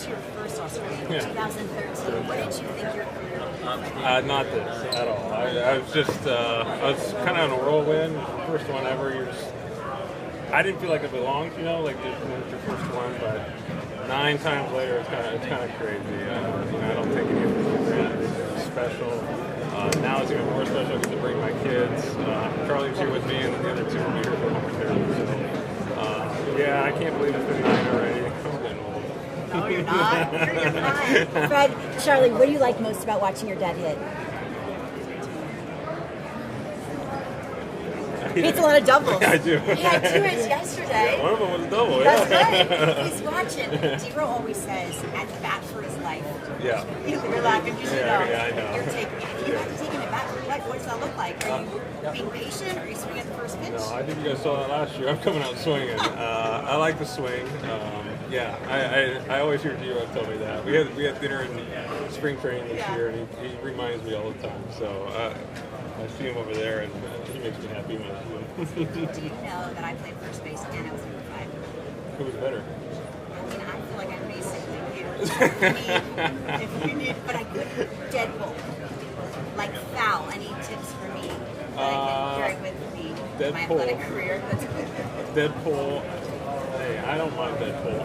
to your first All-Star Game in 2013. What did you think your career would be? Not this at all. I was just, I was kind of on a whirlwind. First one ever. I didn't feel like I belonged, like it's your first one, but 9 times later, it's kind of crazy. I don't take any of it for granted. It's special. Now it's even more special. I get to bring my kids. Charlie's here with me, and the other 2 will be here for momentarily. So, yeah, I can't believe it's been 9 already. I'm getting old. No, you're not. You're fine. Fred, Charlie, what do you like most about watching your dad hit? He hits a lot of doubles. I do. He had 2 hits yesterday. Yeah, one of them was a double. That's right. He's watching. D-Row always says, at the bat for his life. Yeah. You're laughing because you know. Yeah, I know. You're taking it back for your life. What does that look like? Are you being patient? Or are you swinging at the first pitch? No, I think you guys saw that last year. I'm coming out swinging. I like the swing. Yeah, I always hear D-Row tell me that. We had dinner in spring training this year, and he reminds me all the time. So I see him over there, and he makes me happy when I see him. Do you know that I played first base and I was number 5? Who was better? I mean, I feel like I'm basically you. If you need, but I could Deadpool, like foul. Any tips for me that I can carry with me in my athletic career? Deadpool. Hey, I don't mind Deadpool.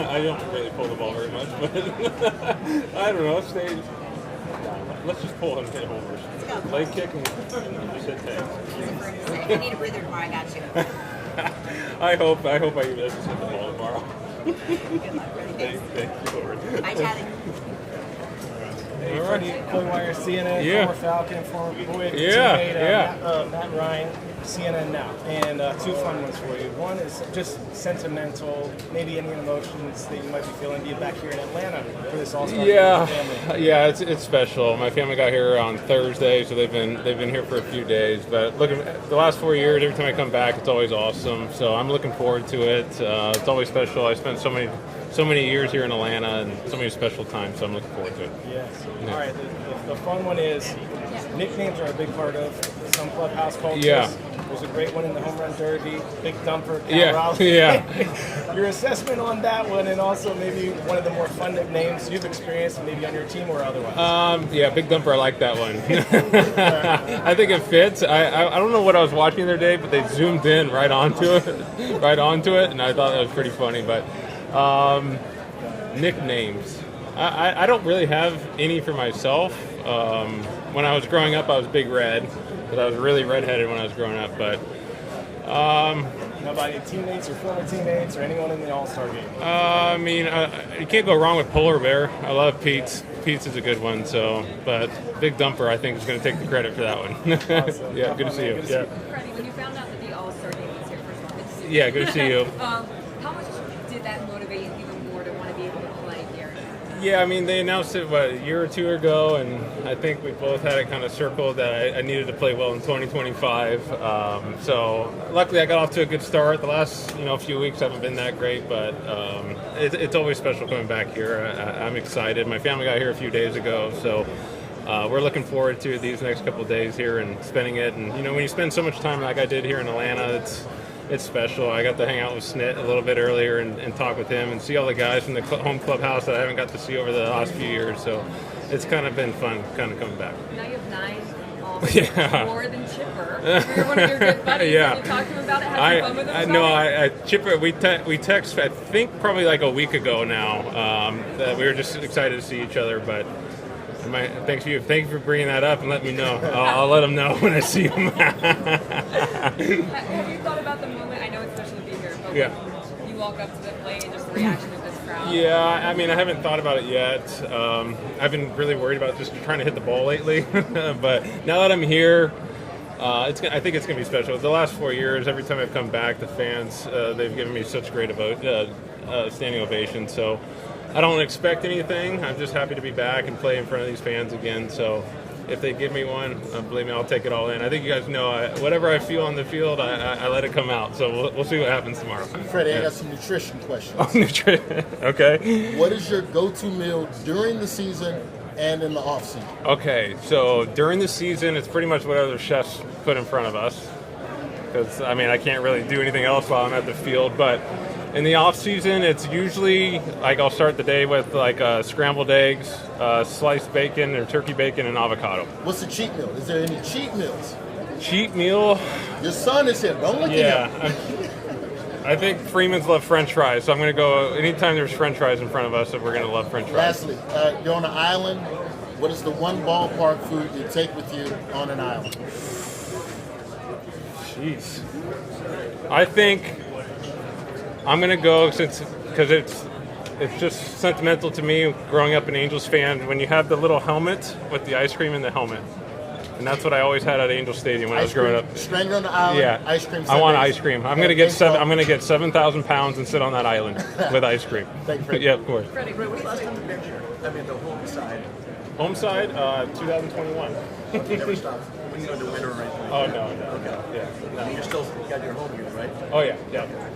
I don't really pull the ball very much, but I don't know. Let's just pull and hit homers. Leg kick and just hit tags. If you need a breather tomorrow, I got you. I hope I just hit the ball tomorrow. Good luck, Freddie. Thank you, Lord. Bye, Charlie. Hey, Freddie, CodeWire, CNN, former Falcon, former Boyd teammate, Matt Ryan, CNN now. And 2 fun ones for you. One is just sentimental, maybe any emotions that you might be feeling being back here in Atlanta for this All-Star Game with your family. Yeah, it's special. My family got here on Thursday, so they've been here for a few days. But looking at the last 4 years, every time I come back, it's always awesome. So I'm looking forward to it. It's always special. I spent so many years here in Atlanta and so many special times, so I'm looking forward to it. Yes. Yeah. All right. The fun one is nicknames are a big part of some clubhouse cultures. Yeah. There's a great one in the home run derby, Big Dumper, Yeah. Your assessment on that one, and also maybe one of the more fun nicknames you've experienced, maybe on your team or otherwise. Big Dumper, I like that one. I think it fits. I don't know what I was watching the other day, but they zoomed in right onto it, and I thought that was pretty funny. But nicknames, I don't really have any for myself. When I was growing up, I was Big Red, because I was really redheaded when I was growing up. But how about any teammates or former teammates or anyone in the All-Star Game? You can't go wrong with Polar Bear. I love Pete's. Pete's is a good one. But Big Dumper, I think, is going to take the credit for that one. Awesome. Yeah, good to see you. Yeah. Freddie, when you found out that the All-Star Game was here, first of all, good to see you. Yeah, good to see you. How much did that motivate you even more to want to be able to play here? Yeah, they announced it, a year or 2 ago, and I think we both had it kind of circled that I needed to play well in 2025. So luckily I got off to a good start. The last few weeks haven't been that great, but it's always special coming back here. I'm excited. My family got here a few days ago, so we're looking forward to these next couple of days here and spending it. And when you spend so much time like I did here in Atlanta, it's special. I got to hang out with Snit a little bit earlier and talk with him and see all the guys from the home clubhouse that I haven't got to see over the last few years. So it's kind of been fun kind of coming back. Now you have 9 All-Stars, more than Chipper. You're one of your good buddies. Yeah. You talked to him about it, had some fun with him? I Chipper, we text, I think probably like a week ago now, that we were just excited to see each other, but thank you for bringing that up and letting me know. I'll let him know when I see him. Have you thought about the moment? I know it's special to be here, but when you walk up to the plate and just the reaction of this crowd. Yeah, I haven't thought about it yet. I've been really worried about just trying to hit the ball lately, but now that I'm here, I think it's going to be special. The last 4 years, every time I've come back, the fans, they've given me such great standing ovation. So I don't expect anything. I'm just happy to be back and play in front of these fans again. So if they give me one, believe me, I'll take it all in. I think you guys know whatever I feel on the field, I let it come out. So we'll see what happens tomorrow. Freddie, I got some nutrition questions. Oh, nutrition. Okay. What is your go-to meal during the season and in the off-season? Okay, so during the season, it's pretty much whatever chefs put in front of us. Because, I can't really do anything else while I'm at the field. But In the off season, it's usually like I'll start the day with like scrambled eggs, sliced bacon or turkey bacon, and avocado. What's the cheat meal? Is there any cheat meals? Cheat meal? Your son is here. Don't look at him. I think Freeman's love French fries, so I'm going to go anytime there's French fries in front of us, we're going to love French fries. Lastly, you're on an island. What is the one ballpark food you take with you on an island? Jeez. I think I'm going to go because it's just sentimental to me growing up an Angels fan when you have the little helmet with the ice cream in the helmet. And that's what I always had at Angel Stadium when I was growing up. Stranger on the island. Yeah, ice cream. I want ice cream. I'm gonna get 7,000 pounds and sit on that island with ice cream. Thank you, Freddie. Yeah, of course. Freddie, when's the last time you've been here? I mean, the home side. Home side, 2021. Never stopped. When you go to winter or anything. Oh no. Okay. Yeah. I mean, you're still got your home here, right? Oh yeah.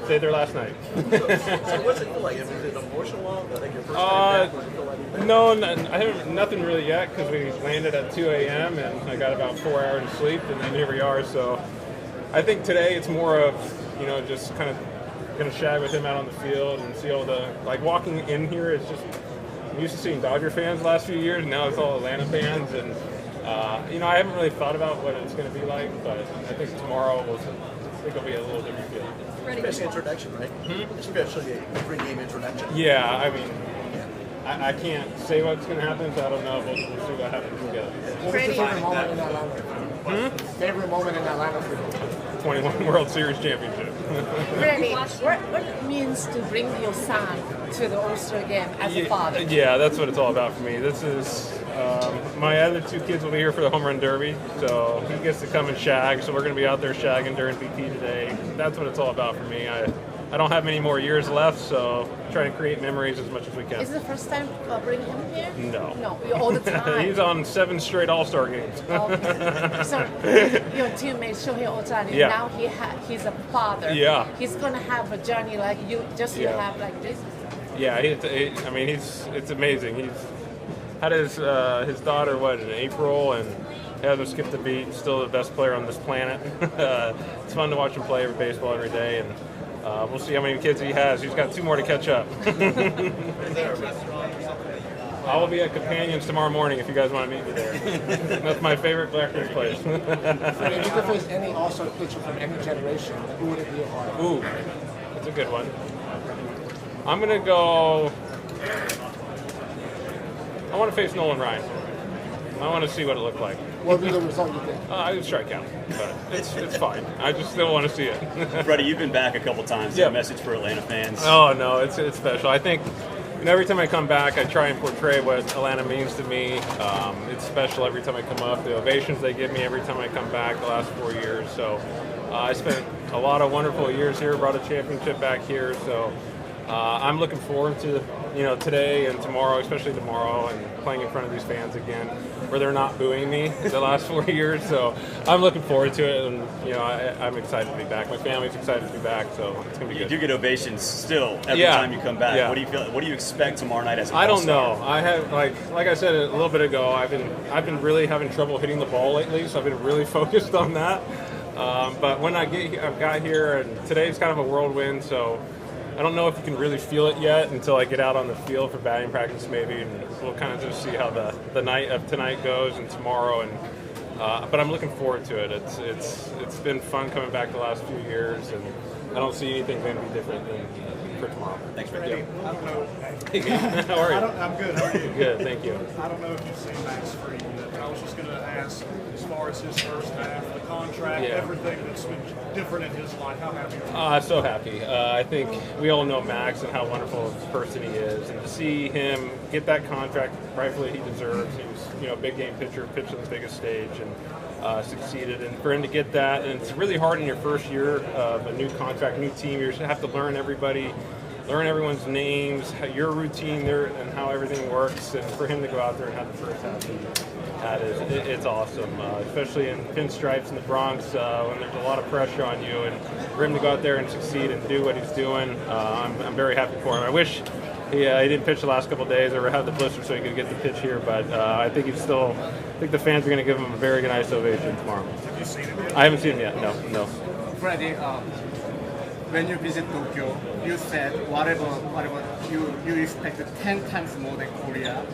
Stayed there last night. So what's it feel like? Is it emotional? Like your first time back? Does it feel like that? No, I haven't nothing really yet because we landed at 2 a.m. and I got about 4 hours of sleep, and then here we are. So I think today it's more of just kind of gonna shag with him out on the field and see all the walking in here. It's just I'm used to seeing Dodger fans the last few years, and now it's all Atlanta fans, and I haven't really thought about what it's going to be like, but I think tomorrow it'll be a little different feel. Especially introduction, right? Especially a pre-game introduction. Yeah, I mean, I can't say what's going to happen, so I don't know. We'll see what happens together. What was your favorite moment in Atlanta? Favorite moment in Atlanta for you? 21 World Series championship. Freddie, what it means to bring your son to the All-Star Game as a father? Yeah, that's what it's all about for me. This is my other two kids will be here for the home run derby, so he gets to come and shag. So we're going to be out there shagging during PT today. That's what it's all about for me. I don't have many more years left, so try to create memories as much as we can. Is it the first time bringing him here? No. No, you're all the time. He's on 7 straight All-Star games. Okay. So your teammate Shohei Ohtani, Yeah. now he's a father. Yeah. He's going to have a journey like you have like this. Yeah, it's amazing. He's had his daughter in April, and hasn't skipped a beat. Still the best player on this planet. It's fun to watch him play baseball every day, and we'll see how many kids he has. He's got 2 more to catch up. I will be at Companions tomorrow morning if you guys want to meet me there. That's my favorite breakfast place. Freddie, if you could face any All-Star pitcher from any generation, who would it be? Ooh, that's a good one. I'm going to go... I want to face Nolan Ryan. I want to see what it looked like. What would be the result you think? I would strike out, but it's fine. I just still want to see it. Freddie, you've been back a couple times. Yeah. A message for Atlanta fans. Oh no, it's special. I think every time I come back, I try and portray what Atlanta means to me. It's special every time I come up. The ovations they give me every time I come back the last 4 years. So I spent a lot of wonderful years here. Brought a championship back here. So I'm looking forward to today and tomorrow, especially tomorrow, and playing in front of these fans again, where they're not booing me the last 4 years. So I'm looking forward to it, and I'm excited to be back. My family's excited to be back, so it's gonna be good. You do get ovations still every Yeah. time you come back. Yeah. What do you feel? What do you expect tomorrow night as a I don't All-Star? know. I have like I said a little bit ago. I've been really having trouble hitting the ball lately, so I've been really focused on that. But when I've got here, and today's kind of a whirlwind, so I don't know if you can really feel it yet until I get out on the field for batting practice maybe, and we'll kind of just see how the night of tonight goes and tomorrow. And but I'm looking forward to it. It's been fun coming back the last few years, and I don't see anything going to be different than for tomorrow. Thanks, Freddie. I don't know. How are you? I'm good. How are you? Good, thank you. I don't know if you've seen Max Fried, but I was just going to ask, as far as his first half, the contract, Yeah. everything that's been different in his life, how happy are you? I'm so happy. I think we all know Max and how wonderful of a person he is, and to see him get that contract, rightfully he deserves. He was, a big game pitcher, pitched on the biggest stage, and succeeded. And for him to get that, and it's really hard in your first year of a new contract, new team. You have to learn everybody, learn everyone's names, your routine there, and how everything works. And for him to go out there and have the first half he had it's awesome, especially in pinstripes in the Bronx when there's a lot of pressure on you. And for him to go out there and succeed and do what he's doing, I'm very happy for him. I wish he didn't pitch the last couple of days or have the blister so he could get the pitch here, but I think the fans are going to give him a very nice ovation tomorrow. Have you seen him yet? I haven't seen him yet. No. Freddie, when you visit Tokyo, you said whatever you expected 10 times more than Korea.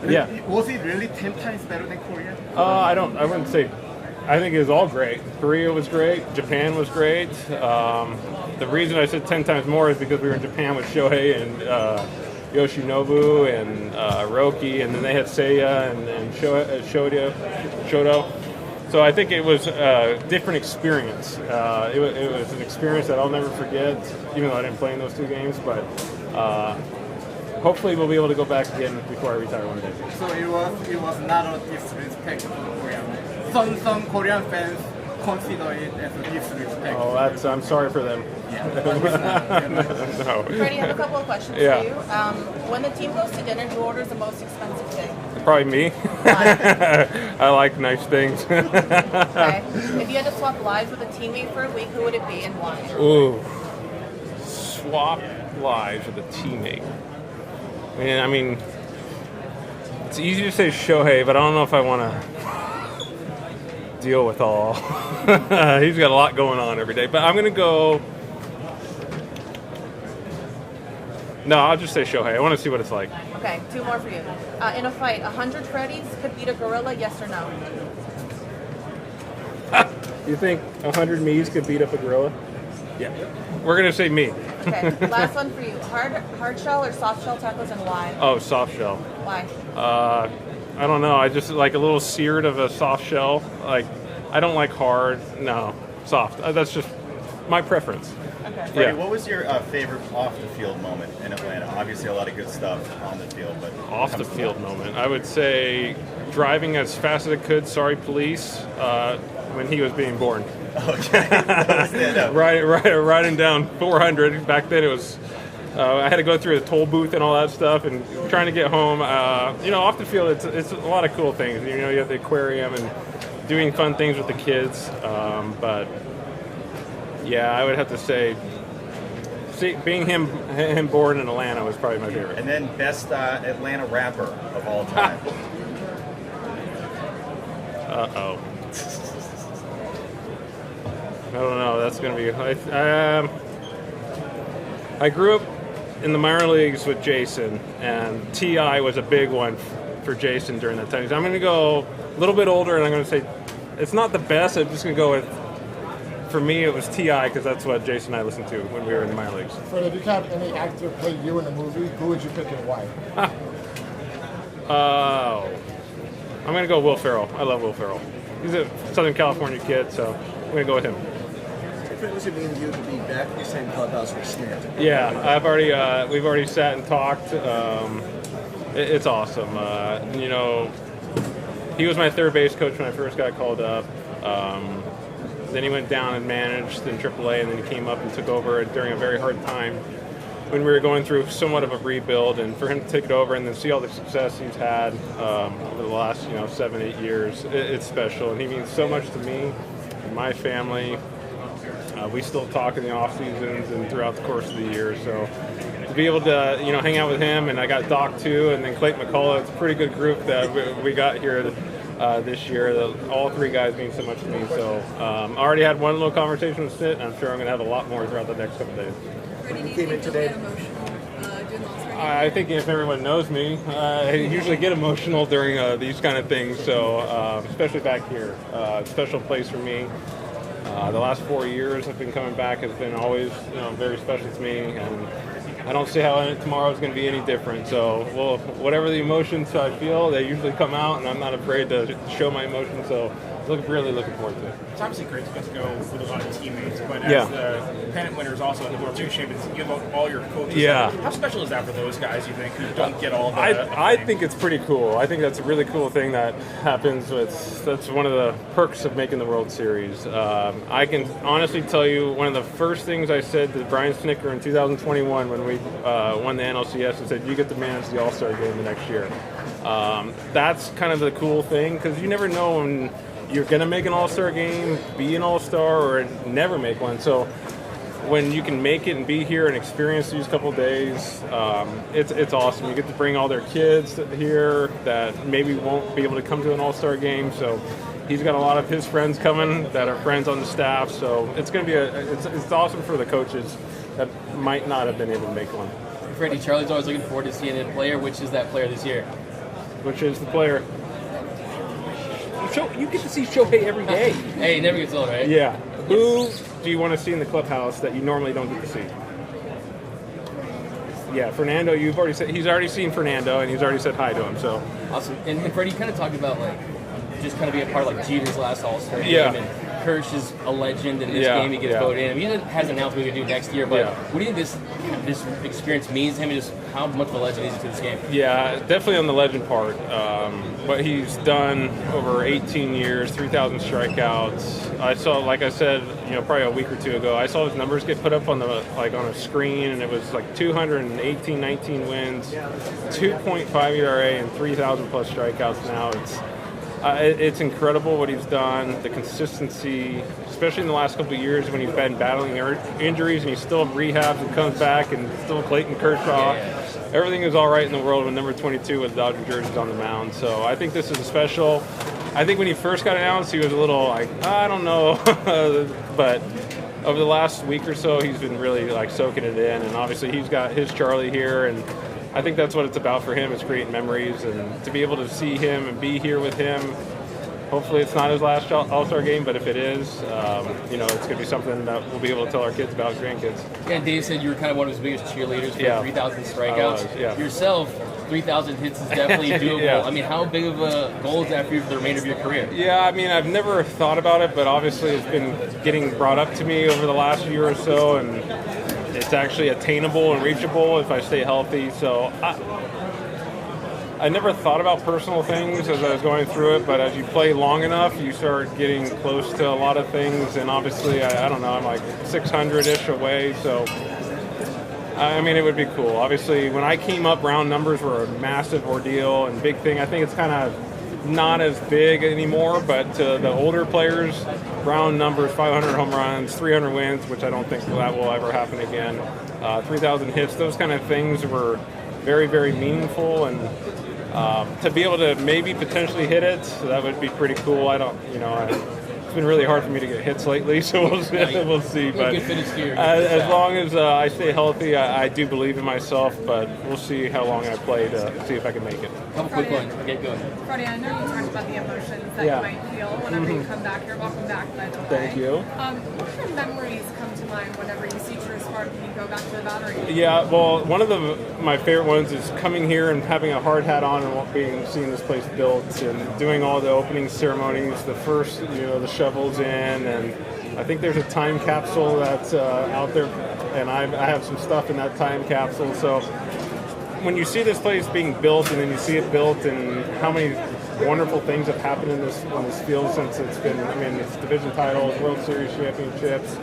Yeah. Was it really 10 times better than Korea? I wouldn't say. I think it was all great. Korea was great. Japan was great. The reason I said 10 times more is because we were in Japan with Shohei and Yoshinobu and Roki, and then they had Seiya and Shoto. So I think it was a different experience. It was an experience that I'll never forget, even though I didn't play in those two games. But hopefully we'll be able to go back again before I retire one day. So it was not a disrespect to Korea. Some Korean fans consider it as a disrespect. Oh, I'm sorry for them. Yeah. No. Freddie, I have a couple of questions Yeah. for you. When the team goes to dinner, who orders the most expensive thing? Probably me. I like nice things. Okay. If you had to swap lives with a teammate for a week, who would it be and why? Ooh. Swap lives with a teammate. I mean, it's easy to say Shohei, but I don't know if I want to deal with all. He's got a lot going on every day. But I'm going to go... No, I'll just say Shohei. I want to see what it's like. Okay, two more for you. In a fight, 100 Freddies could beat a gorilla, yes or no? You think 100 me's could beat up a gorilla? Yeah. We're going to say me. Okay, last one for you. Hard shell or soft shell tacos and why? Oh, soft shell. Why? I don't know. I just like a little seared of a soft shell. Like, I don't like hard. No, soft. That's just my preference. Okay. Freddie, what was your favorite off-the-field moment in Atlanta? Obviously, a lot of good stuff on the field, but Off-the-field moment. I would say driving as fast as I could. Sorry, police. When he was being born. Okay. Riding down 400. Back then it was. I had to go through the toll booth and all that stuff, and trying to get home. Off the field, it's a lot of cool things. You have the aquarium and doing fun things with the kids. But yeah, I would have to say, being him born in Atlanta was probably my favorite. And then best Atlanta rapper of all time. Uh-oh. I don't know. That's going to be... I grew up in the minor leagues with Jason, and T.I. was a big one for Jason during that time. So I'm going to go a little bit older, and I'm going to say it's not the best. I'm just going to go with, for me, it was T.I. because that's what Jason and I listened to when we were in the minor leagues. Fred, if you could have any actor play you in a movie, who would you pick and why? I'm going to go Will Ferrell. I love Will Ferrell. He's a Southern California kid, so I'm going to go with him. Was it me and you to be back in the same clubhouse for Stanton? Yeah, we've already sat and talked. It's awesome. He was my third base coach when I first got called up. Then he went down and managed in AAA, and then he came up and took over during a very hard time when we were going through somewhat of a rebuild. And for him to take it over and then see all the success he's had over the last 7-8 years, it's special, and he means so much to me and my family. We still talk in the off seasons and throughout the course of the year. So to be able to hang out with him, and I got Doc too, and then Clayton McCullough. It's a pretty good group that we got here this year. All three guys mean so much to me. So I already had one little conversation with Sid, and I'm sure I'm going to have a lot more throughout the next couple of days. Freddie, do you think you'll get emotional doing the All-Star Game? I think if everyone knows me, I usually get emotional during these kind of things. So especially back here, special place for me. The last 4 years I've been coming back has been always very special to me, and I don't see how tomorrow is going to be any different. So, whatever the emotions I feel, they usually come out, and I'm not afraid to show my emotions. So, really looking forward to it. It's obviously great to get to go with a lot of teammates, but as the pennant winners also in the World Championship, you have all your coaches. Yeah. How special is that for those guys, you think, who don't get all the... I think it's pretty cool. I think that's a really cool thing that happens that's one of the perks of making the World Series. I can honestly tell you one of the first things I said to Brian Snicker in 2021 when we won the NLCS and said, you get to manage the All-Star Game the next year. That's kind of the cool thing, because you never know when you're going to make an All-Star Game, be an All-Star, or never make one. So when you can make it and be here and experience these couple days, it's awesome. You get to bring all their kids here that maybe won't be able to come to an All-Star Game. So He's got a lot of his friends coming that are friends on the staff, so it's going to be it's awesome for the coaches that might not have been able to make one. Freddie, Charlie's always looking forward to seeing a player. Which is that player this year? Which is the player? You get to see Shohei every day. Hey, it never gets old, right? Yeah. Who do you want to see in the clubhouse that you normally don't get to see? Yeah, Fernando. He's already seen Fernando, and he's already said hi to him. So awesome. And Freddie, you kind of talked about like just kind of being a part of like Jeter's last All-Star game. Yeah. And Kirsch is a legend in this game. He gets voted in. I mean, he hasn't announced what he's going to do next year, but what do you think this experience means to him and just how much of a legend is he to this game? Yeah, definitely on the legend part. What he's done over 18 years, 3,000 strikeouts. I saw, like I said, probably a week or two ago, I saw his numbers get put up on on a screen, and it was like 218, 19 wins, 2.5 ERA, and 3,000 plus strikeouts now. It's incredible what he's done, the consistency, especially in the last couple of years when he's been battling injuries and he still rehabs and comes back, and still Clayton Kershaw. Everything is all right in the world when number 22 with the Dodger jerseys on the mound. So I think this is special. I think when he first got announced, he was a little like, I don't know. But over the last week or so, he's been really like soaking it in. And obviously he's got his Charlie here, and I think that's what it's about for him, is creating memories, and to be able to see him and be here with him. Hopefully it's not his last All-Star game, but if it is, it's going to be something that we'll be able to tell our kids about, grandkids. Yeah, and Dave said you were kind of one of his biggest cheerleaders for 3,000 strikeouts. Yourself, 3,000 hits is definitely doable. I mean, how big of a goal is that for you for the remainder of your career? Yeah, I mean, I've never thought about it, but obviously it's been getting brought up to me over the last year or so, and it's actually attainable and reachable if I stay healthy. So I never thought about personal things as I was going through it, but as you play long enough, you start getting close to a lot of things. And obviously, I don't know, I'm like 600-ish away. So, I mean, it would be cool. Obviously, when I came up, round numbers were a massive ordeal and big thing. I think it's kind of not as big anymore, but the older players, round numbers, 500 home runs, 300 wins, which I don't think that will ever happen again. 3,000 hits, those kind of things were very, very meaningful, and to be able to maybe potentially hit it, so that would be pretty cool. It's been really hard for me to get hits lately, so we'll see. But as long as I stay healthy, I do believe in myself, but we'll see how long I play to see if I can make it. Couple quick ones, get going. Freddie, I know you talked about the emotions that you might feel whenever you come back. You're welcome back, by the way. Thank you. What kind of memories come to mind whenever you see Truist Park and you go back to the Battery? Yeah, well, one of my favorite ones is coming here and having a hard hat on and seeing this place built and doing all the opening ceremonies, the first, the shovels in, and I think there's a time capsule that's out there, and I have some stuff in that time capsule. So when you see this place being built, and then you see it built, and how many wonderful things have happened in this field since it's been, it's division titles, World Series championships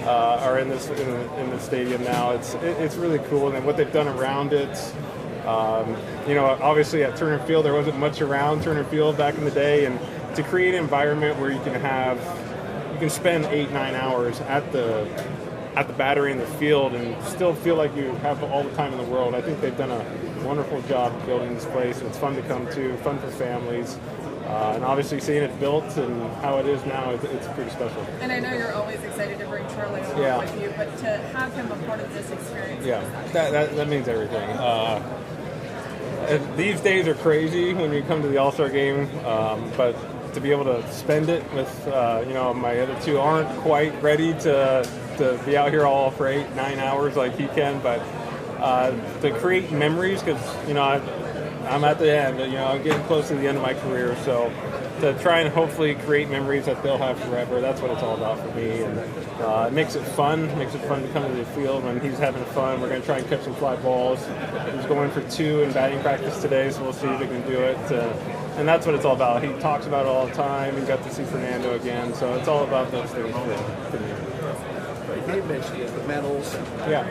are in the stadium now. It's really cool, and then what they've done around it. Obviously at Turner Field there wasn't much around Turner Field back in the day, and to create an environment where you can spend 8-9 hours at the Battery in the field and still feel like you have all the time in the world. I think they've done a wonderful job building this place, and it's fun to come to, fun for families. And obviously seeing it built and how it is now, it's pretty special. And I know you're always excited to bring Charlie along with you, but to have him a part of this experience, that means everything. These days are crazy when you come to the All-Star Game, but to be able to spend it with, my other two aren't quite ready to be out here all for 8-9 hours like he can, but to create memories, because, I'm at the end, I'm getting close to the end of my career, so to try and hopefully create memories that they'll have forever, that's what it's all about for me. And it makes it fun to come to the field when he's having fun. We're going to try and catch some fly balls. He's going for 2 in batting practice today, so we'll see if he can do it. And that's what it's all about. He talks about it all the time. He got to see Fernando again, so it's all about those things for me. Dave mentioned the medals. Yeah.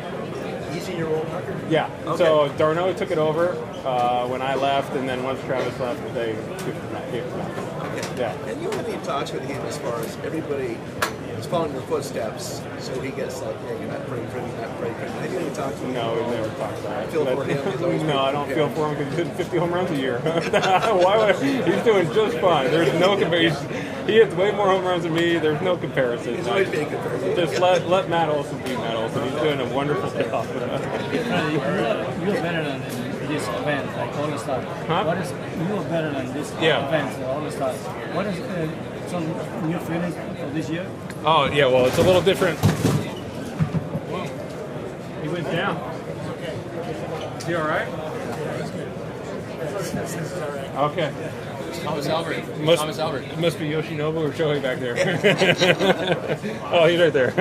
He's in your role, Tucker? Yeah. Okay. So Darno took it over when I left, and then once Travis left, they gave it back. Okay. Yeah. And you have any talks with him as far as everybody is following your footsteps, so he gets like, hey, you're not Freddie Freeman, not Freddie Freeman. Have you ever talked to him? No, we've never talked about it. Feel for him? He's always no, I don't feel for him because he's hitting 50 home runs a year. Why would he's doing just fine. There's no comparison. He hits way more home runs than me. There's no comparison. He's always being compared. Just let Matt Olson be Matt Olson. He's doing a wonderful job. You're better than this event, like All-Star. Huh? What is you're better than this event, All-Star? What is some new feelings for this year? Oh yeah, well it's a little different. Whoa. He went down. Is he all right? Okay. Thomas Albert. Thomas Albert. Must be Yoshinobu or Shohei back there. Oh, he's right there.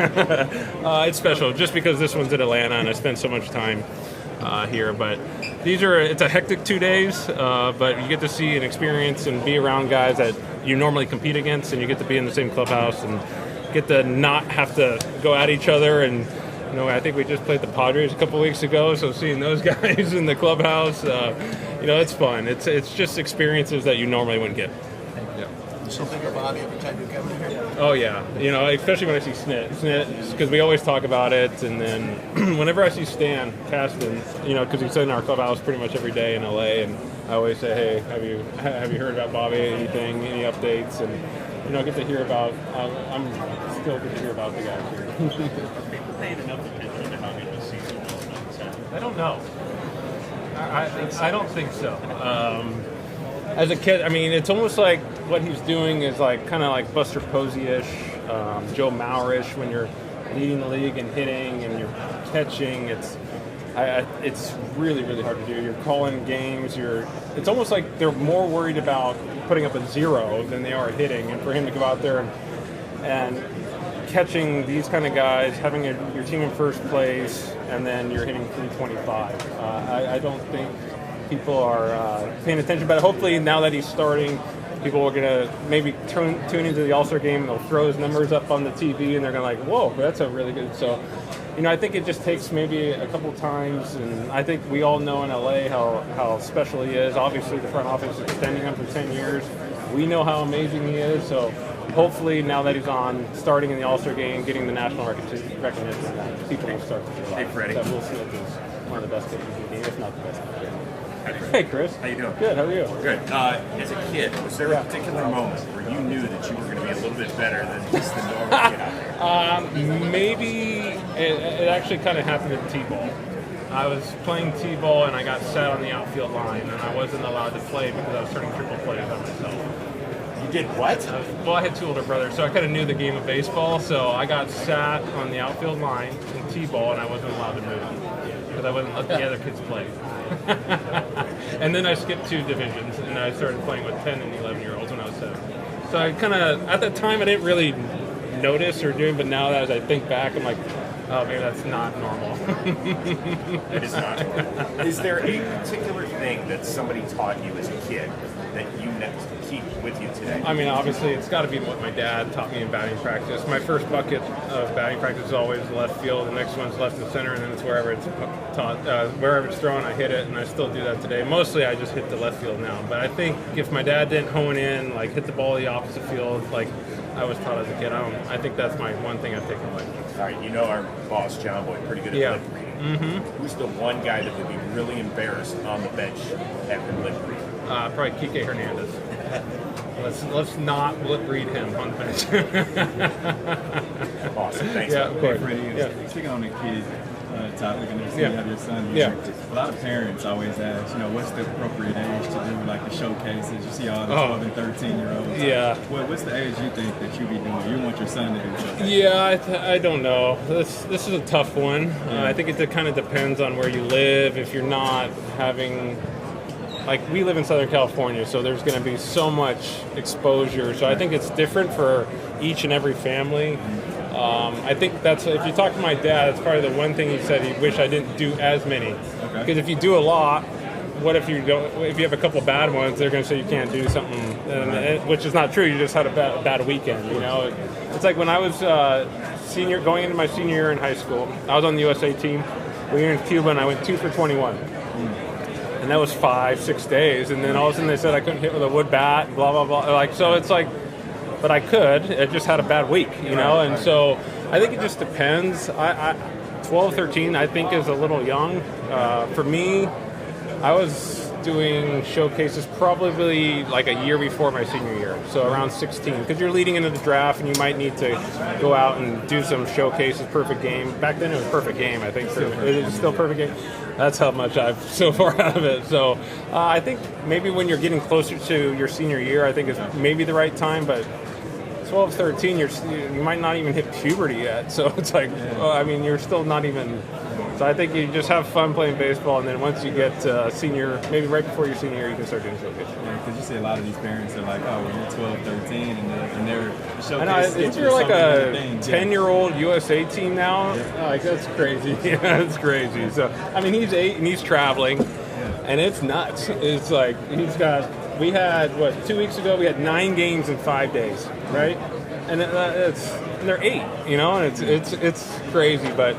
It's special just because this one's in Atlanta and I spent so much time here. But it's a hectic 2 days, but you get to see and experience and be around guys that you normally compete against, and you get to be in the same clubhouse and get to not have to go at each other. And I think we just played the Padres a couple weeks ago, so seeing those guys in the clubhouse, it's fun. It's just experiences that you normally wouldn't get. Yeah. You still think of Bobby every time you come in here? Oh yeah, especially when I see Snit, because we always talk about it, and then whenever I see Stan Kasten, because he's in our clubhouse pretty much every day in LA, and I always say, hey, have you heard about Bobby? Anything? Any updates? And get to hear about. I'm still good to hear about the guys here. Paid enough attention to how good the season was. I don't know. I don't think so. As a kid, it's almost like what he's doing is kind of like Buster Posey-ish, Joe Mauer-ish when you're leading the league and hitting and you're catching. It's really, really hard to do. You're calling games. It's almost like they're more worried about putting up a zero than they are hitting. And for him to go out there and catching these kind of guys, having your team in first place, and then you're hitting 325. I don't think people are paying attention, but hopefully now that he's starting, people are going to maybe tune into the All-Star Game and they'll throw his numbers up on the TV and they're going to whoa, that's a really good. So, I think it just takes maybe a couple times, and I think we all know in LA how special he is. Obviously, the front office is extending him for 10 years. We know how amazing he is, so hopefully now that he's starting in the All-Star Game, getting the national recognition, people will start to realize that Will Smith is one of the best pitchers in the game, if not the best in the game. Hey, Chris. How you doing? Good. How are you? Good. As a kid, was there a particular moment where you knew that you were going to be a little bit better than just the normal kid out there? Maybe it actually kind of happened in T-ball. I was playing T-ball and I got sat on the outfield line, and I wasn't allowed to play because I was turning triple plays on myself. You did what? I had two older brothers, so I kind of knew the game of baseball. So I got sat on the outfield line in T-ball, and I wasn't allowed to move because I wasn't letting the other kids play. And then I skipped 2 divisions, and I started playing with 10 and 11-year-olds when I was 7. So I kind of, at that time, I didn't really notice or do it, but now that as I think back, I'm like, oh, maybe that's not normal. It is not. Is there a particular thing that somebody taught you as a kid that you keep with you today? Obviously, it's got to be what my dad taught me in batting practice. My first bucket of batting practice is always left field. The next one's left and center, and then it's wherever it's taught. Wherever it's thrown, I hit it, and I still do that today. Mostly, I just hit the left field now. But I think if my dad didn't hone in, hit the ball the opposite field, I was taught as a kid, I think that's my one thing I've taken away. All right, our boss, John Boy, pretty good at lip reading. Mm-hmm. Who's the one guy that would be really embarrassed on the bench after lip reading? Probably Kike Hernandez. Let's not lip read him on the bench. Awesome, thanks. Yeah, of course. Freddie, speaking on the kid topic, and you have your son here. A lot of parents always ask, what's the appropriate age to do the showcases? You see all the 12 and 13-year-olds. Yeah. What's the age you think that you be doing? You want your son to do showcases? Yeah, I don't know. This is a tough one. I think it kind of depends on where you live. If you're not having... we live in Southern California, so there's going to be so much exposure. So I think it's different for each and every family. I think if you talk to my dad, it's probably the one thing he said he wished I didn't do as many. Because if you do a lot, what if you don't? If you have a couple bad ones, they're going to say you can't do something, which is not true. You just had a bad weekend. It's like when I was going into my senior year in high school. I was on the USA team. We were in Cuba, and I went 2 for 21. And that was 5-6 days, and then all of a sudden they said I couldn't hit with a wood bat, blah blah blah. So it's like, but I could. It just had a bad week, And so I think it just depends. 12, 13, I think is a little young. For me, I was doing showcases probably like a year before my senior year, so around 16, because you're leading into the draft and you might need to go out and do some showcases. Perfect Game. Back then it was Perfect Game, I think. It is still Perfect Game. That's how much I've so far out of it. So I think maybe when you're getting closer to your senior year, I think it's maybe the right time, but 12, 13, you might not even hit puberty yet. So it's like, I mean, you're still not even. So I think you just have fun playing baseball, and then once you get senior, maybe right before your senior year, you can start doing showcases. Yeah, because you see a lot of these parents are like, oh, when you're 12, 13, and they're showcasing. If you're like a 10-year-old USA team now, like that's crazy. Yeah, that's crazy. So I mean, he's 8 and he's traveling, and it's nuts. It's like we had 2 weeks ago we had 9 games in 5 days, right? And they're 8, and it's crazy, but.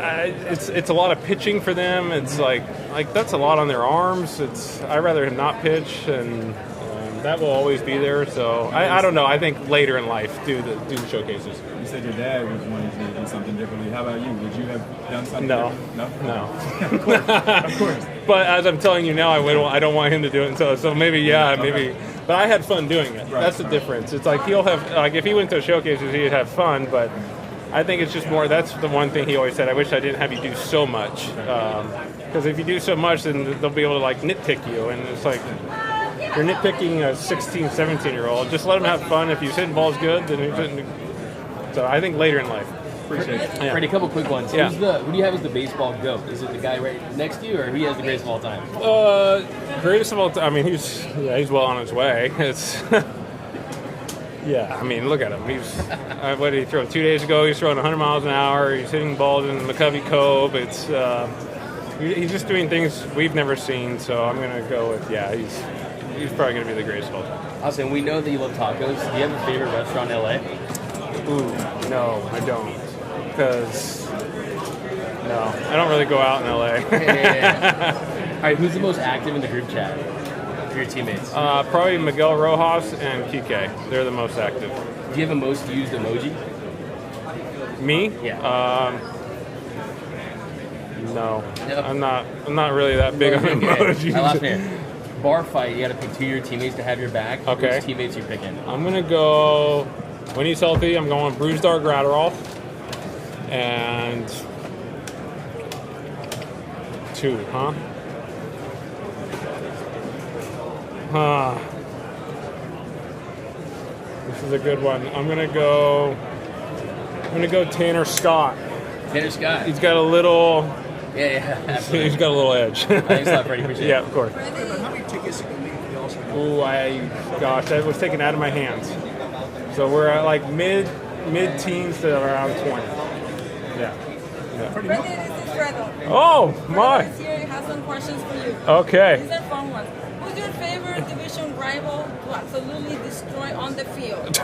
It's a lot of pitching for them. It's like that's a lot on their arms. I'd rather him not pitch, and that will always be there. So I don't know. I think later in life do the showcases. You said your dad was wanting to do something differently. How about you? Would you have done something? No. Of course. But as I'm telling you now, I don't want him to do it. So maybe maybe. But I had fun doing it. That's the difference. It's like he'll have if he went to showcases, he'd have fun, but. I think it's just more, that's the one thing he always said, I wish I didn't have you do so much. Because if you do so much, then they'll be able to nitpick you. And it's like, you're nitpicking a 16, 17-year-old. Just let him have fun. If he's hitting balls good, then he's hitting. So I think later in life. Appreciate it. Freddie, a couple quick ones. Yeah. Who do you have as the baseball GOAT? Is it the guy right next to you, or who has the greatest of all time? Greatest of all time, I mean, he's well on his way. It's... Yeah, I mean, look at him. What did he throw 2 days ago? He's throwing 100 miles an hour. He's hitting balls in the McCovey Cove. He's just doing things we've never seen. So I'm going to go with, he's probably going to be the greatest of all time. Awesome. We know that you love tacos. Do you have a favorite restaurant in LA? Ooh, no, I don't. Because, I don't really go out in LA. All right, who's the most active in the group chat? Your teammates? Probably Miguel Rojas and Kike. They're the most active. Do you have a most used emoji? Me? Yeah. No. Yep. I'm not really that big on emojis. My last name. Bar fight. You got to pick 2 of your teammates to have your back. Okay. Which teammates you picking? I'm gonna go when he's healthy. I'm going Bruce Dar Gratterall and 2. This is a good one. I'm gonna go Tanner Scott. Tanner Scott. He's got a little. Yeah. He's got a little edge. Thanks a lot, Freddie. Appreciate it. Yeah, of course. How many tickets can leave for the All-Star Game? Gosh, that was taken out of my hands. So we're at mid-teens to around 20. Yeah. Freddie, this is Fredo. Oh my! Freddie is here. He has some questions for you. Okay. These are fun ones. Who's your favorite division rival to absolutely destroy on the field?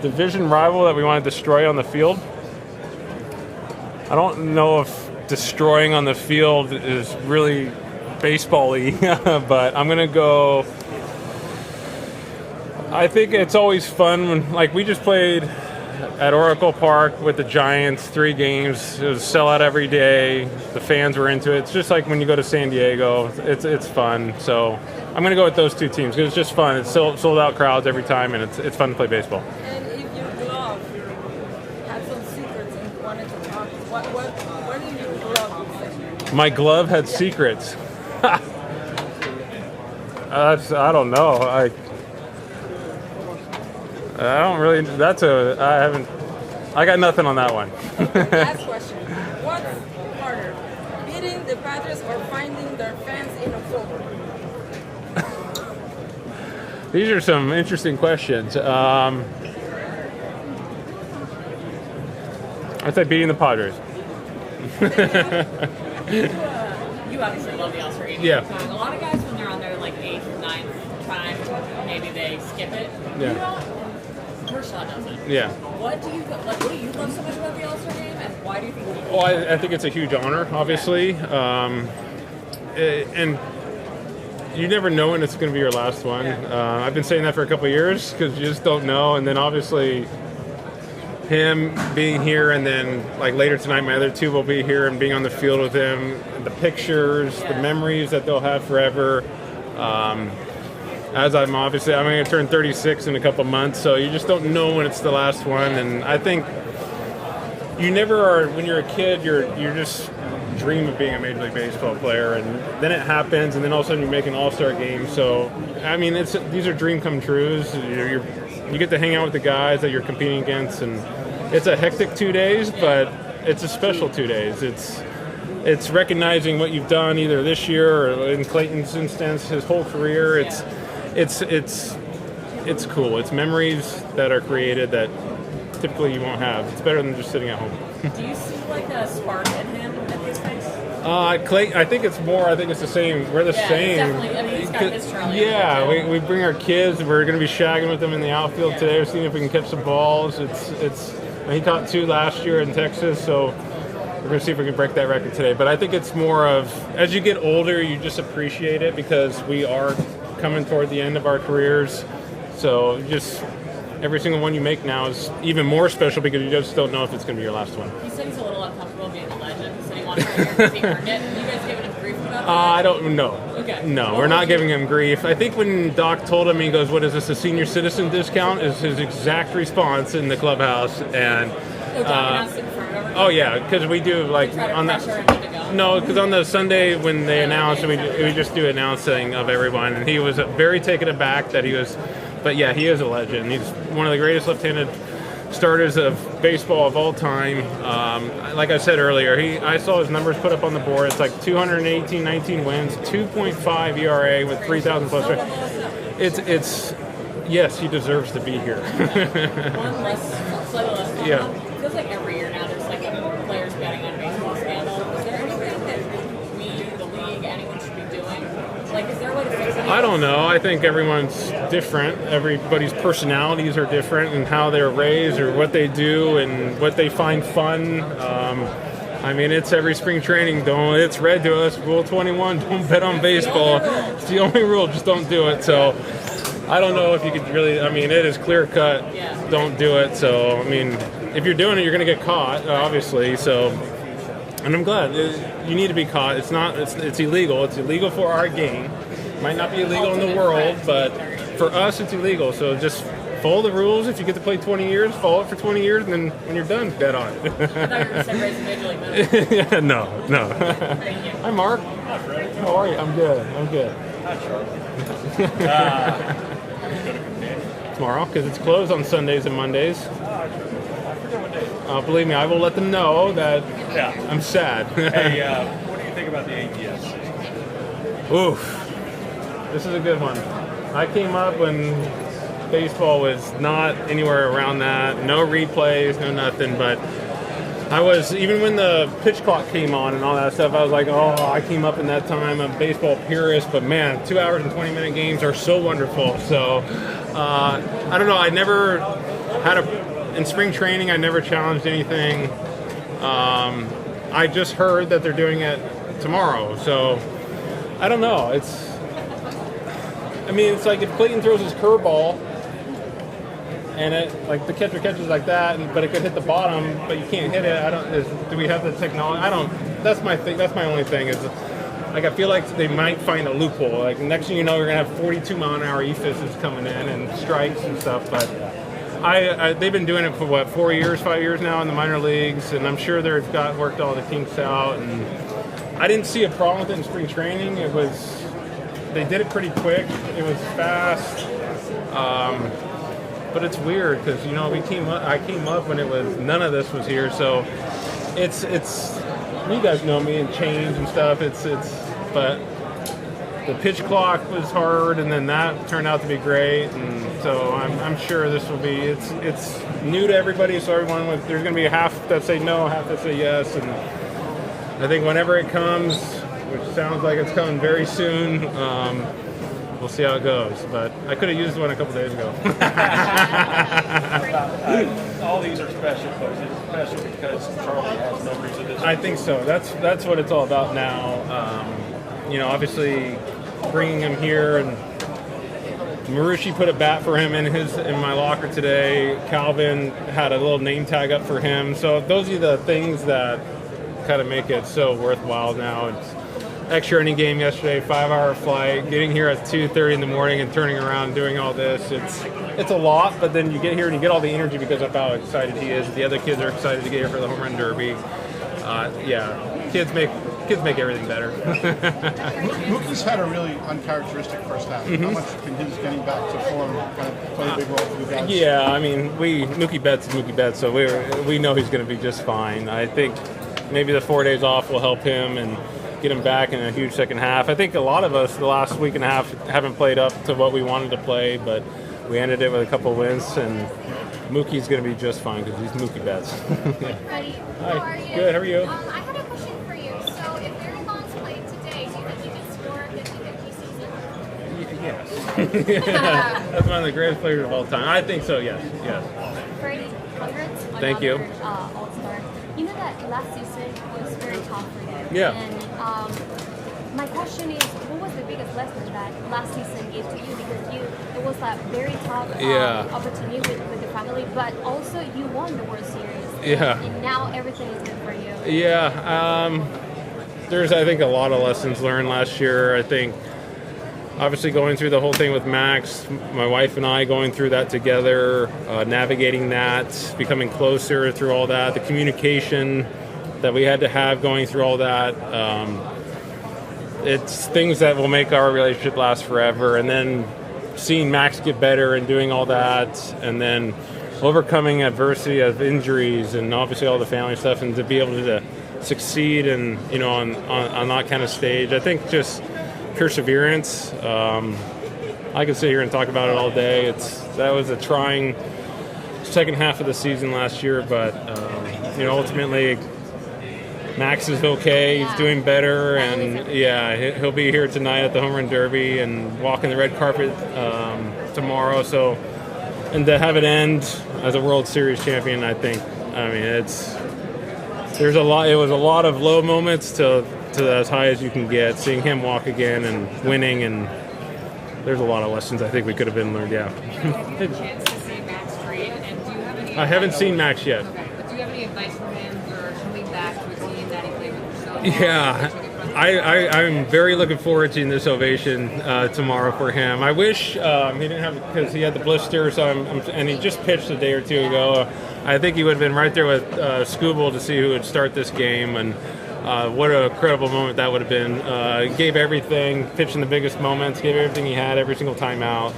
Division rival that we want to destroy on the field? I don't know if destroying on the field is really baseball-y, but I'm going to go... I think it's always fun when, we just played at Oracle Park with the Giants, 3 games. It was sellout every day. The fans were into it. It's just like when you go to San Diego. It's fun. So I'm going to go with those 2 teams because it's just fun. It's sold out crowds every time, and it's fun to play baseball. And if your glove had some secrets and you wanted to talk, what did your glove say? My glove had secrets. I don't know. I don't really. I got nothing on that one. Last question. What's harder, beating the Padres or finding their fans in October? These are some interesting questions. I'd say beating the Padres. You obviously love the All-Star Game. Yeah. A lot of guys, when they're on their 8th, 9th time, maybe they skip it. Yeah. Kershaw doesn't. Yeah. What do you love so much about the All-Star Game, and why do you think? Well, I think it's a huge honor, obviously, and you never know when it's going to be your last one. I've been saying that for a couple of years because you just don't know, and then obviously him being here, and then like later tonight, my other two will be here and being on the field with him. The pictures, the memories that they'll have forever. As I'm going to turn 36 in a couple months, so you just don't know when it's the last one. And I think you never are, when you're a kid, you're just dream of being a Major League Baseball player, and then it happens, and then all of a sudden you make an All-Star Game. So, I mean, these are dream come trues. You get to hang out with the guys that you're competing against, and it's a hectic 2 days, but it's a special 2 days. It's recognizing what you've done either this year or in Clayton's instance, his whole career. It's cool. It's memories that are created that typically you won't have. It's better than just sitting at home. Do you see like a spark in him at these things? Clay, I think it's the same. We're the same. Definitely. I mean, he's got his Charlie. Yeah, we bring our kids. We're going to be shagging with them in the outfield today. We're seeing if we can catch some balls. He caught 2 last year in Texas, so we're going to see if we can break that record today. But I think it's more of, as you get older, you just appreciate it because we are coming toward the end of our careers. So just every single one you make now is even more special because you just don't know if it's going to be your last one. He said he's a little uncomfortable being a legend. He said he wanted to hear because he earned it. Are you guys giving him grief about that? I don't know. Okay. No, we're not giving him grief. I think when Doc told him, he goes, "What is this, a senior citizen discount?" is his exact response in the clubhouse. And oh yeah, because we do like on that. No, because on the Sunday when they announced, we just do announcing of everyone, and he was very taken aback that he was. But yeah, he is a legend. He's one of the greatest left-handed starters of baseball of all time. Like I said earlier, I saw his numbers put up on the board. It's like 218, 19 wins, 2.5 ERA with 3,000 plus. It's yes, he deserves to be here. Slightly less. Yeah. It feels like every year now there's like a players betting on baseball scandal. Is there anything that we, the league, anyone should be doing? Like, is there a way to fix it? I don't know. I think everyone's different. Everybody's personalities are different and how they're raised or what they do and what they find fun. I mean, it's every spring training. It's read to us, Rule 21, don't bet on baseball. It's the only rule, just don't do it. So I don't know if you could really, I mean, it is clear cut. Don't do it. So, I mean, if you're doing it, you're going to get caught, obviously. So, and I'm glad. You need to be caught. It's illegal. It's illegal for our game. Might not be illegal in the world, but for us, it's illegal. So just follow the rules. If you get to play 20 years, follow it for 20 years, and then when you're done, bet on it. I thought you were going to say raise a Major League minimum. Yeah, no. Thank you. Hi, Mark. Hi, Freddie. How are you? I'm good. Hi, Charlie. Tomorrow, because it's closed on Sundays and Mondays. I forget what day. Believe me, I will let them know that I'm sad. Hey, what do you think about the ATS system? Oof. This is a good one. I came up when baseball was not anywhere around that. No replays, no nothing. But I was, even when the pitch clock came on and all that stuff, I was like, oh, I came up in that time. I'm a baseball purist. But man, 2 hours and 20-minute games are so wonderful. So I don't know. I never had in spring training, I never challenged anything. I just heard that they're doing it tomorrow. So I don't know. It's like if Clayton throws his curveball and the catcher catches like that, but it could hit the bottom, but you can't hit it. Do we have the technology? That's my thing. That's my only thing is, like, I feel like they might find a loophole. Like, next thing you know, we're gonna have 42-mile-an-hour eFists coming in and strikes and stuff. But they've been doing it for 5 years now in the minor leagues, and I'm sure they've worked all the kinks out. And I didn't see a problem with it in spring training. They did it pretty quick. It was fast, but it's weird because I came up when none of this was here. So it's you guys know me and change and stuff. But the pitch clock was hard, and then that turned out to be great. And so I'm sure this will be. It's new to everybody, so there's going to be half that say no, half that say yes, and I think whenever it comes, which sounds like it's coming very soon, we'll see how it goes. But I could have used one a couple days ago. All these are special, but is it special because Charlie has memories of this? I think so. That's what it's all about now. Obviously bringing him here and Marushi put a bat for him in my locker today. Calvin had a little name tag up for him. So those are the things that kind of make it so worthwhile now. It's extra inning game yesterday, 5-hour flight, getting here at 2:30 in the morning and turning around doing all this. It's a lot, but then you get here and you get all the energy because of how excited he is. The other kids are excited to get here for the home run derby. Kids make everything better. Mookie's had a really uncharacteristic first half. How much can his getting back to form kind of play a big role for you guys? Yeah, I mean, Mookie Betts, so we know he's going to be just fine. I think maybe the 4 days off will help him and get him back in a huge second half. I think a lot of us the last week and a half haven't played up to what we wanted to play, but we ended it with a couple of wins, and Mookie's going to be just fine because he's Mookie Betts. Freddie, how are you? Good, how are you? I had a question for you. So if Barry Bonds played today, do you think he could score a 50-50 season? Yes. That's one of the greatest players of all time. I think so, yes. Freddie, congrats on Thank you. All-Star. You know that last season was very tough for you. Yeah. And my question is, what was the biggest lesson that last season gave to you? Because it was a very tough opportunity with the family, but also you won the World Series. Yeah. And now everything is good for you. Yeah. There's, I think, a lot of lessons learned last year. I think, obviously, going through the whole thing with Max, my wife and I going through that together, navigating that, becoming closer through all that, the communication that we had to have going through all that. It's things that will make our relationship last forever. And then seeing Max get better and doing all that, and then overcoming adversity of injuries and obviously all the family stuff, and to be able to succeed and on that kind of stage. I think just perseverance. I could sit here and talk about it all day. That was a trying second half of the season last year, but ultimately Max is okay. He's doing better, and he'll be here tonight at the Home Run Derby and walking the red carpet tomorrow. So, and to have it end as a World Series champion, I mean, there's a lot. It was a lot of low moments to as high as you can get. Seeing him walk again and winning, and there's a lot of lessons I think we could have been learned. Yeah. Have you had a chance to see Max trade, and do you have any? I haven't seen Max yet. Okay, but do you have any advice for him for coming back to a team that he played with for so long? Yeah, I'm very looking forward to this ovation tomorrow for him. I wish he didn't have, because he had the blister, and he just pitched a day or two ago. I think he would have been right there with Scooble to see who would start this game, and what a incredible moment that would have been. He gave everything, pitched in the biggest moments, gave everything he had every single time out.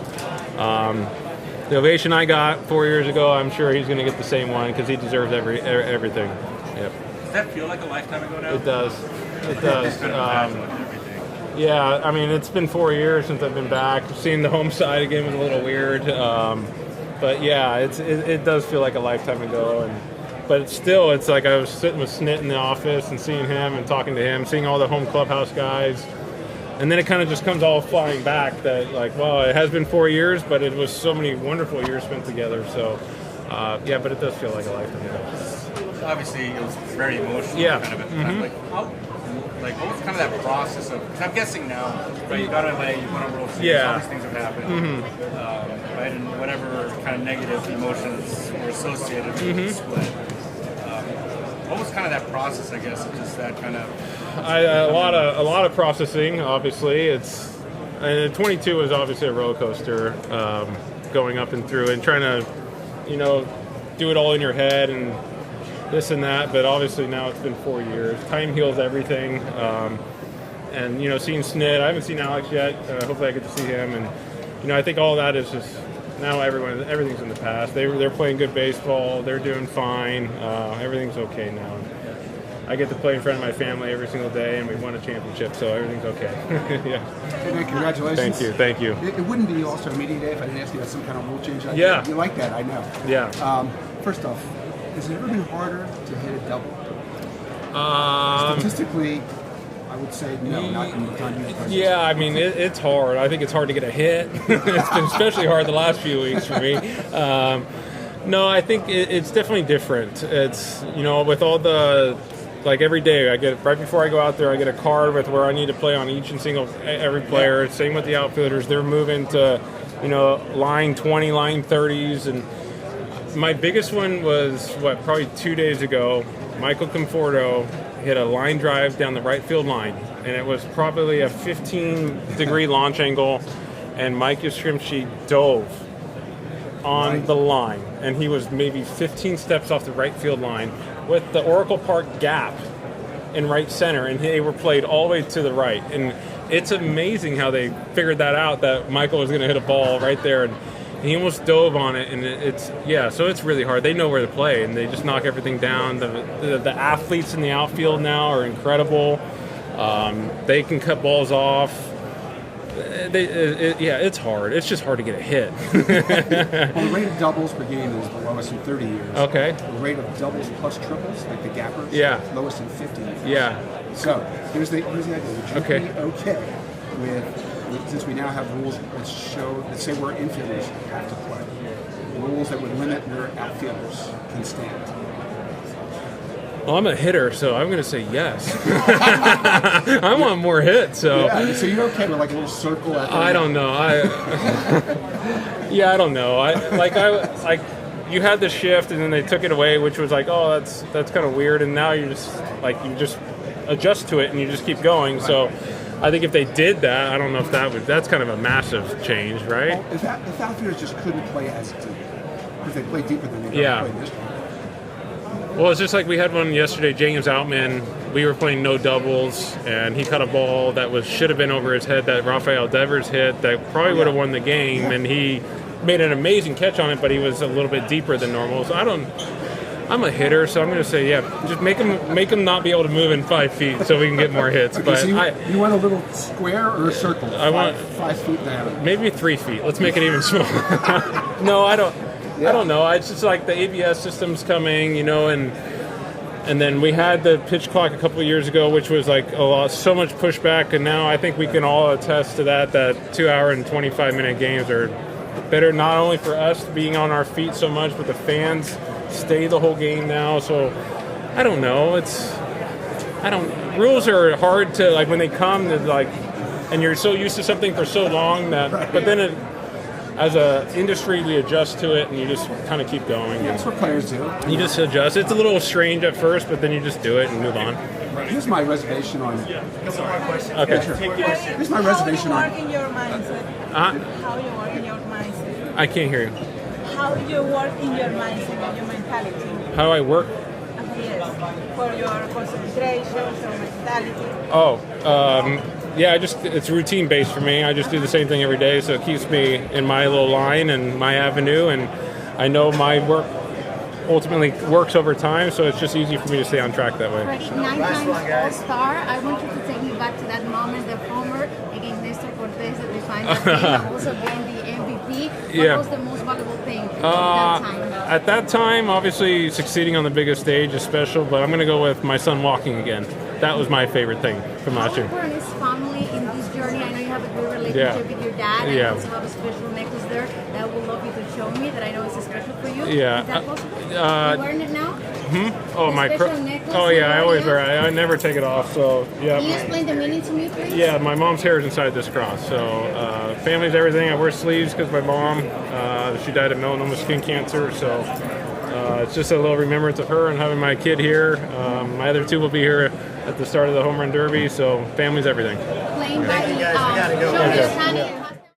The ovation I got 4 years ago, I'm sure he's going to get the same one because he deserves everything. Yep. Does that feel like a lifetime ago now? It does. Yeah, I mean, it's been 4 years since I've been back. Seeing the home side again was a little weird. But yeah, it does feel like a lifetime ago. But it's like I was sitting with Snit in the office and seeing him and talking to him, seeing all the home clubhouse guys. And then it kind of just comes all flying back that, like, well, it has been 4 years, but it was so many wonderful years spent together. So, but it does feel like a lifetime ago. Obviously, it was very emotional. Yeah. Kind of at the time. What was kind of that process of? Because I'm guessing now, right? You got to LA, you won a World Series, all these things have happened, right? And whatever kind of negative emotions were associated with the split. What was kind of that process? I guess just that kind of. A lot of processing. Obviously, 22 was obviously a roller coaster, going up and through and trying to, do it all in your head and this and that. But obviously now it's been 4 years. Time heals everything. And seeing Snit, I haven't seen Alex yet. Hopefully I get to see him. And I think all that is just now everything's in the past. They're playing good baseball. They're doing fine. Everything's okay now. I get to play in front of my family every single day, and we won a championship, so everything's okay. Yeah. Hey, man, congratulations. Thank you. It wouldn't be All-Star Media Day if I didn't ask you about some kind of rule change. Yeah. You like that, I know. Yeah. First off, has it ever been harder to hit a double? Statistically, I would say no, not in the time you play. Yeah, I mean, it's hard. I think it's hard to get a hit. It's been especially hard the last few weeks for me. No, I think it's definitely different. It's, with all the... Like every day, right before I go out there, I get a card with where I need to play on every player. Same with the outfielders. They're moving to line 20, line 30s. And my biggest one was, probably 2 days ago, Michael Conforto hit a line drive down the right field line. And it was probably a 15-degree launch angle. And Mike Yastrzemski dove on the line. And he was maybe 15 steps off the right field line with the Oracle Park gap in right center. And they were played all the way to the right. And it's amazing how they figured that out, that Michael was going to hit a ball right there. And he almost dove on it. And so it's really hard. They know where to play, and they just knock everything down. The athletes in the outfield now are incredible. They can cut balls off. It's hard. It's just hard to get a hit. Well, the rate of doubles per game is the lowest in 30 years. Okay. The rate of doubles plus triples, like the gappers, lowest in 50 years. Yeah. So here's the idea. Would you be okay with, since we now have rules that say where infielders have to play, rules that would limit where outfielders can stand? Well, I'm a hitter, so I'm going to say yes. I want more hits. So you're okay with like a little circle? I don't know. I don't know. You had the shift, and then they took it away, which was like, oh, that's kind of weird. And now you just adjust to it, and you just keep going. Right. So I think if they did that, I don't know if that's kind of a massive change, right? Well, if outfielders just couldn't play as deep, because they play deeper than they play this time. Well, it's just like we had one yesterday, James Outman. We were playing no doubles, and he caught a ball that should have been over his head that Rafael Devers hit that probably would have won the game, and he made an amazing catch on it, but he was a little bit deeper than normal. So I'm a hitter, so I'm going to say, just make him not be able to move in 5 feet so we can get more hits. Okay, but so you want a little square or a circle? I want 5 feet down. Maybe 3 feet. Let's make it even smaller. No, I don't. I don't know. It's just like the ABS system's coming, and then we had the pitch clock a couple of years ago, which was like so much pushback, and now I think we can all attest to that 2 hour and 25-minute games are better, not only for us being on our feet so much, but the fans stay the whole game now. So I don't know. Rules are hard to, like, when they come, and you're so used to something for so long but then as an industry, we adjust to it, and you just kind of keep going. That's what players do. You just adjust. It's a little strange at first, but then you just do it and move on. Here's my reservation on. Okay. Sure. Here's my reservation on. How you work in your mindset? How you work in your mindset? I can't hear you. How you work in your mindset and your mentality? How I work? Yes. For your concentration, your mentality. It's routine based for me. I just do the same thing every day, so it keeps me in my little line and my avenue, and I know my work ultimately works over time, so it's just easy for me to stay on track that way. Freddie, 9 times All-Star. I want you to take me back to that moment, the homer against Nestor Cortez at the final game, also being the MVP. What was the most valuable thing at that time? At that time, obviously, succeeding on the biggest stage is special, but I'm going to go with my son walking again. That was my favorite thing from last year. How important is family in this journey? I know you have a good relationship with your dad, and you also have a special necklace there that I would love you to show me, that I know is special for you. Yeah. Is that possible? You wearing it now? Oh, my necklace. Oh, yeah, I always wear it. I never take it off, so yeah. Can you explain the meaning to me, please? Yeah, my mom's hair is inside this cross, so family's everything. I wear sleeves because my mom, she died of melanoma skin cancer, so it's just a little remembrance of her and having my kid here. My other two will be here at the start of the home run derby, so family's everything. Playing by the show